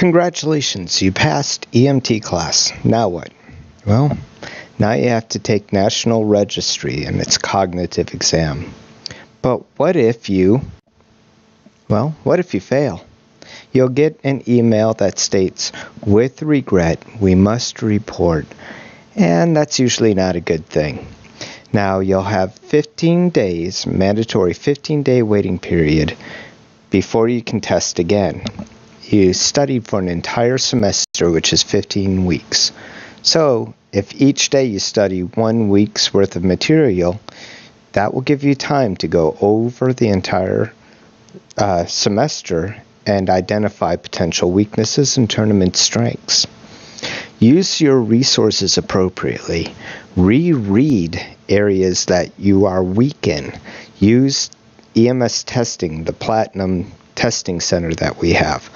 Congratulations, you passed EMT class. Now what? Well, now you have to take National Registry and its cognitive exam. But what if you fail? You'll get an email that states, "With regret, we must report." And that's usually not a good thing. Now you'll have 15 days, mandatory 15-day waiting period, before you can test again. You studied for an entire semester, which is 15 weeks. So if each day you study 1 week's worth of material, that will give you time to go over the entire semester and identify potential weaknesses and tournament strengths. Use your resources appropriately. Reread areas that you are weak in. Use EMS testing, the Platinum Testing Center that we have.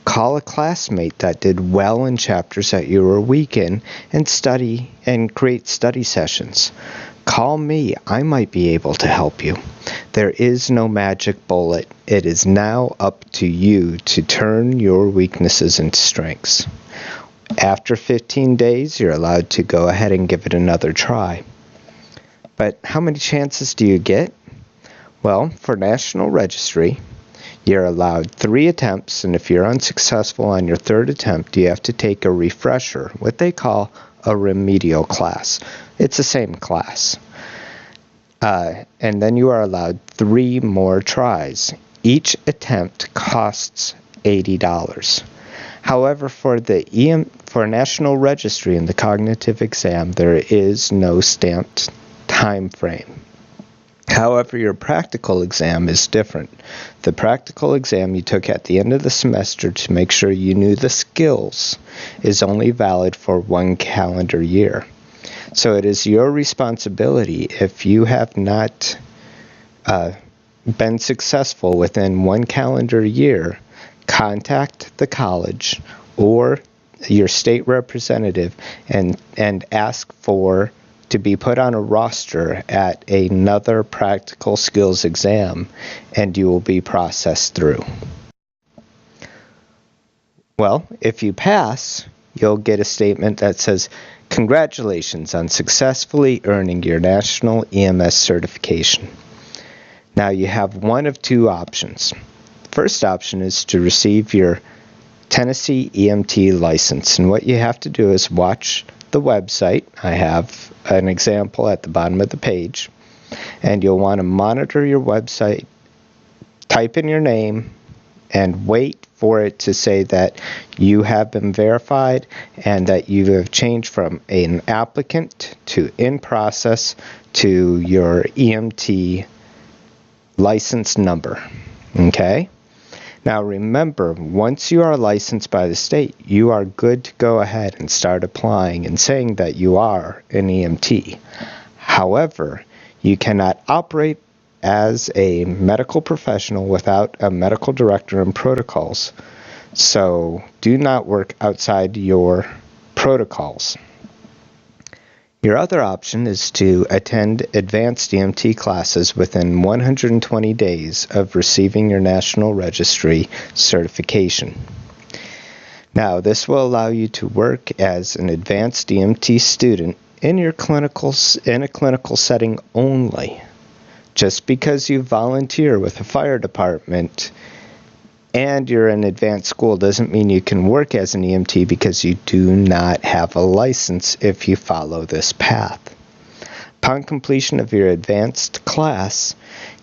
Call a classmate that did well in chapters that you were weak in and study and create study sessions. Call me. I might be able to help you. There is no magic bullet. It is now up to you to turn your weaknesses into strengths. After 15 days, you're allowed to go ahead and give it another try. But how many chances do you get? Well, for National Registry, you're allowed 3 attempts, and if you're unsuccessful on your 3rd attempt, you have to take a refresher, what they call a remedial class. It's the same class. And then you are allowed 3 more tries. Each attempt costs $80. However, for National Registry and the cognitive exam, there is no stamped time frame. However, your practical exam is different. The practical exam you took at the end of the semester to make sure you knew the skills is only valid for 1 calendar year. So it is your responsibility, if you have not been successful within 1 calendar year, contact the college or your state representative and ask to be put on a roster at another practical skills exam, and you will be processed through. Well, if you pass, you'll get a statement that says, "Congratulations on successfully earning your National EMS certification." Now you have one of 2 options. First option is to receive your Tennessee EMT license, and what you have to do is watch the website. I have an example at the bottom of the page, and you'll want to monitor your website, type in your name, and wait for it to say that you have been verified and that you have changed from an applicant to in process to your EMT license number. Okay? Now remember, once you are licensed by the state, you are good to go ahead and start applying and saying that you are an EMT. However, you cannot operate as a medical professional without a medical director and protocols. So do not work outside your protocols. Your other option is to attend advanced EMT classes within 120 days of receiving your National Registry certification. Now, this will allow you to work as an advanced EMT student in a clinical setting only. Just because you volunteer with a fire department and you're in advanced school doesn't mean you can work as an EMT, because you do not have a license if you follow this path. Upon completion of your advanced class,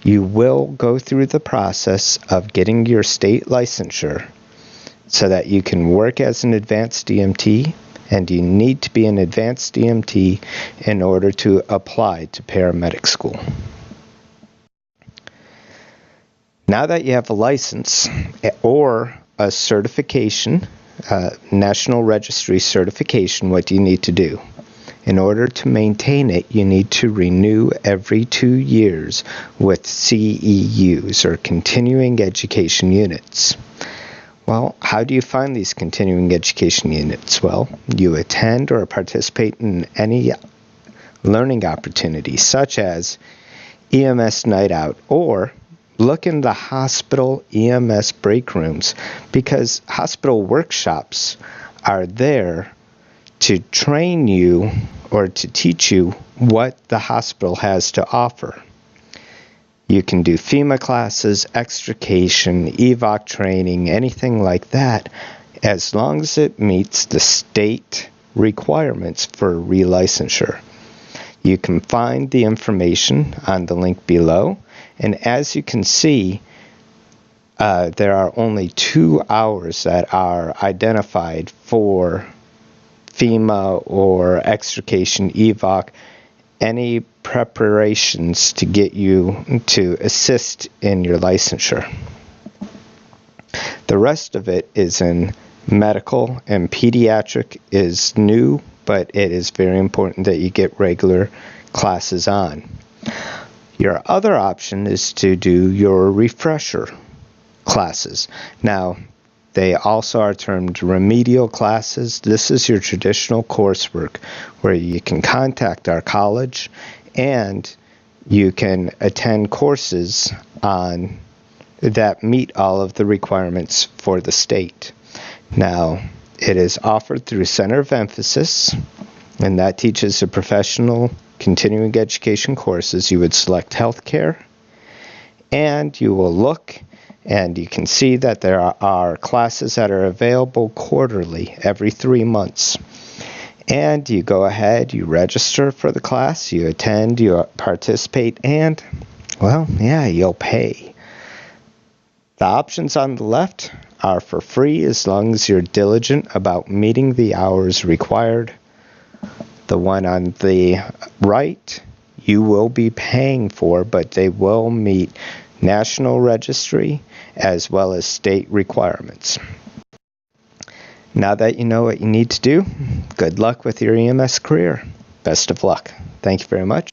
you will go through the process of getting your state licensure so that you can work as an advanced EMT, and you need to be an advanced EMT in order to apply to paramedic school. Now that you have a license or a certification, National Registry certification, what do you need to do? In order to maintain it, you need to renew every 2 years with CEUs, or continuing education units. Well, how do you find these continuing education units? Well, you attend or participate in any learning opportunities, such as EMS Night Out, or look in the hospital EMS break rooms, because hospital workshops are there to train you or to teach you what the hospital has to offer. You can do FEMA classes, extrication, EVOC training, anything like that, as long as it meets the state requirements for relicensure. You can find the information on the link below, and as you can see, there are only 2 hours that are identified for FEMA or extrication, EVOC, any preparations to get you to assist in your licensure. The rest of it is in medical, and pediatric is new, but it is very important that you get regular classes on. Your other option is to do your refresher classes. Now, they also are termed remedial classes. This is your traditional coursework where you can contact our college and you can attend courses on that meet all of the requirements for the state. Now, it is offered through Center of Emphasis, and that teaches the professional continuing education courses. You would select healthcare, and you will look, and you can see that there are classes that are available quarterly, every 3 months. And you go ahead, you register for the class, you attend, you participate, and, well, yeah, you'll pay. The options on the left are for free as long as you're diligent about meeting the hours required. The one on the right, you will be paying for, but they will meet national registry as well as state requirements. Now that you know what you need to do, good luck with your EMS career. Best of luck. Thank you very much.